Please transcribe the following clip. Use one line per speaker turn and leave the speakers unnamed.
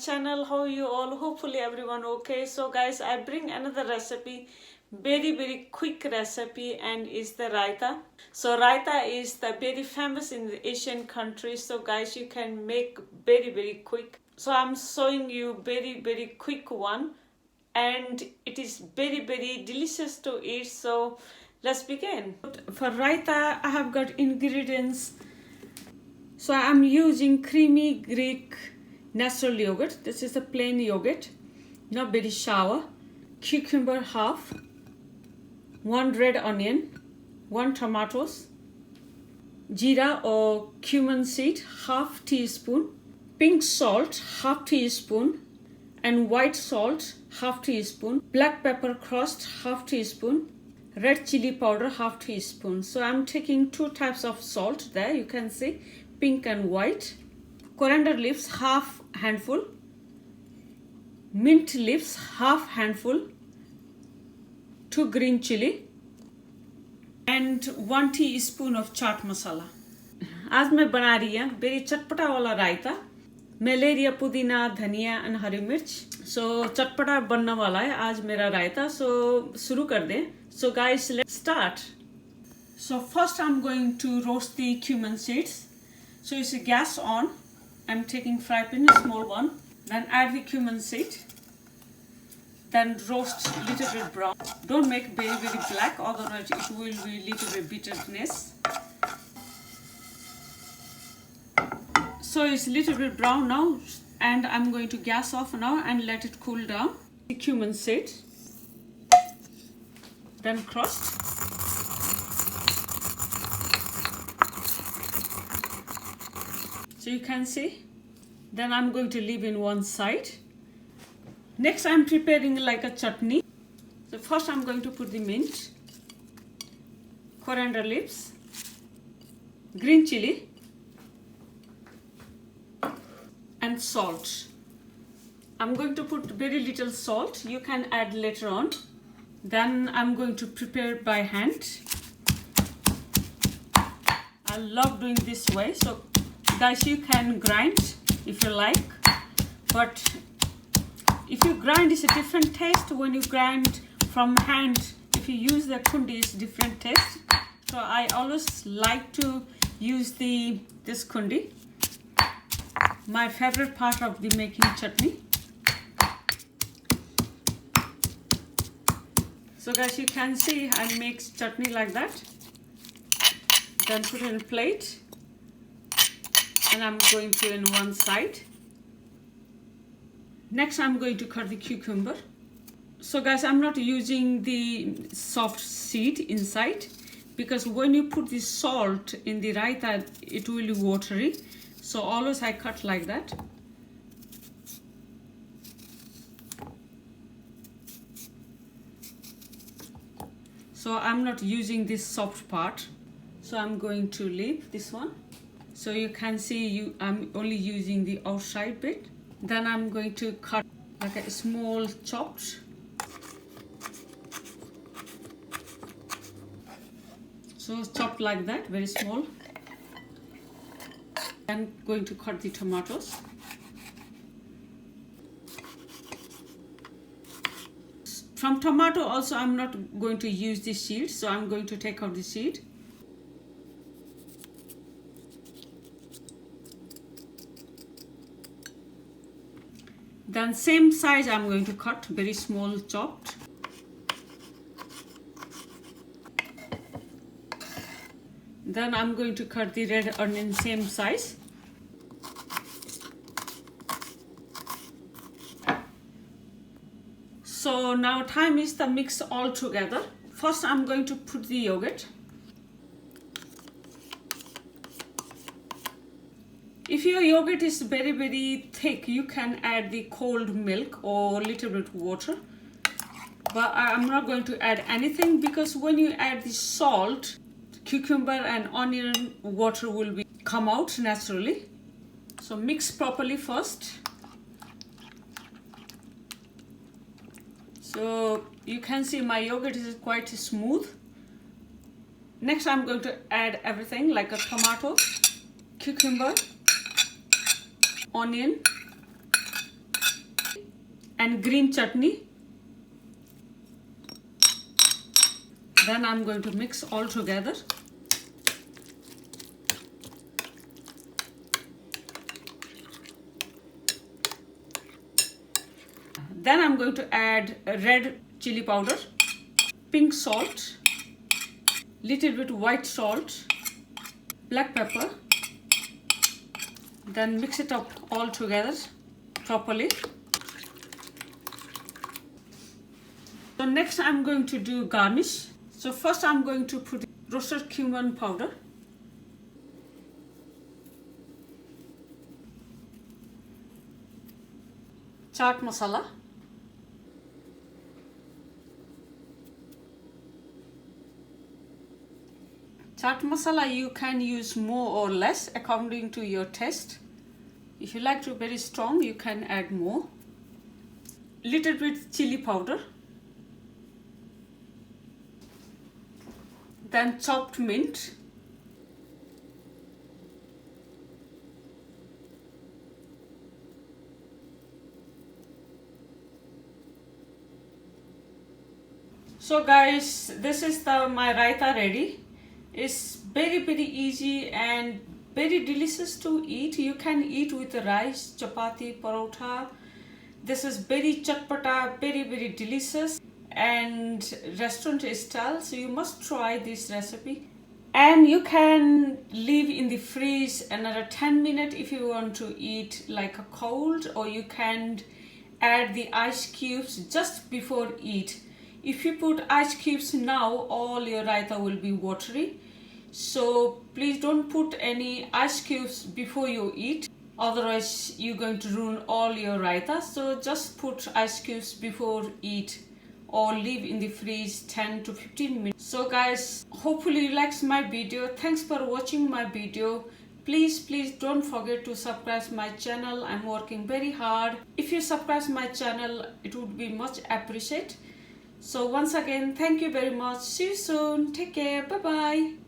channel. How are you all? Hopefully everyone okay. So guys, I bring another recipe, very quick recipe, and is the raita. So raita is the very famous in the Asian countries. So guys, you can make very quick. So I'm showing you very quick one, and it is very delicious to eat. So let's begin. For raita, I have got ingredients. So I'm using creamy Greek natural yogurt. This is a plain yogurt, not very sour. Cucumber half, 1 red onion, 1 tomatoes, jeera or cumin seed half teaspoon, pink salt half teaspoon, and white salt half teaspoon, black pepper crust half teaspoon, red chili powder half teaspoon. So I'm taking 2 types of salt there, you can see, pink and white. Coriander leaves half handful, mint leaves half handful, 2 green chili, and 1 teaspoon of chaat masala. आज मैं बना रही हूँ very चटपटा वाला रायता. मैं ले रही हूँ पुदीना, धनिया और हरी मिर्च. So चटपटा बनने वाला है आज मेरा रायता. So शुरू कर दें. So guys, let's start. So first I'm going to roast the cumin seeds. So it's a gas on. I'm taking fry pan, a small one. Then add the cumin seed. Then roast little bit brown. Don't make very black, otherwise it will be little bit bitterness. So it's little bit brown now, and I'm going to gas off now and let it cool down. The cumin seed. Then crushed. So you can see. Then I'm going to leave in one side. Next I'm preparing like a chutney. So first I'm going to put the mint, coriander leaves, green chili, and salt. I'm going to put very little salt. You can add later on. Then I'm going to prepare by hand. I love doing this way. So guys, you can grind if you like, but if you grind, it's a different taste. When you grind from hand, if you use the kundi, it's different taste. So I always like to use this kundi. My favorite part of the making chutney. So guys, you can see I make chutney like that. Then put it in a plate. And I'm going to in one side. Next I'm going to cut the cucumber. So guys, I'm not using the soft seed inside, because when you put the salt in the raita, it will be watery. So always I cut like that. So I'm not using this soft part. So I'm going to leave this one. So you can see I'm only using the outside bit. Then I'm going to cut like a small chopped. So chopped like that, very small. I'm going to cut the tomatoes. From tomato also I'm not going to use the seed, so I'm going to take out the seed. Then same size I'm going to cut, very small chopped. Then I'm going to cut the red onion same size. So now time is to mix all together. First I'm going to put the yogurt. If your yogurt is very thick, you can add the cold milk or little bit water. But I'm not going to add anything, because when you add the salt, cucumber and onion, water will come out naturally. So mix properly first. So you can see my yogurt is quite smooth. Next I'm going to add everything like a tomato, cucumber, onion, and green chutney. Then I'm going to mix all together. Then I'm going to add red chili powder, pink salt, little bit white salt, black pepper. Then mix it up all together properly. So next I'm going to do garnish. So first I'm going to put roasted cumin powder, chaat masala, chaat masala you can use more or less according to your taste. If you like to very strong, you can add more. Little bit chili powder, then chopped mint, so guys, this is my raita ready. It's very easy and very delicious to eat. You can eat with rice, chapati, parotha. This is very chatpata, very delicious and restaurant style, so you must try this recipe. And you can leave in the fridge another 10 minutes if you want to eat like a cold, or you can add the ice cubes just before eat. If you put ice cubes now, all your raita will be watery, so please don't put any ice cubes before you eat, otherwise you're going to ruin all your raita. So just put ice cubes before eat or leave in the fridge 10 to 15 minutes. So guys, hopefully you liked my video. Thanks for watching my video. Please don't forget to subscribe my channel. I'm working very hard. If you subscribe my channel, it would be much appreciated. So once again, thank you very much. See you soon. Take care. Bye bye.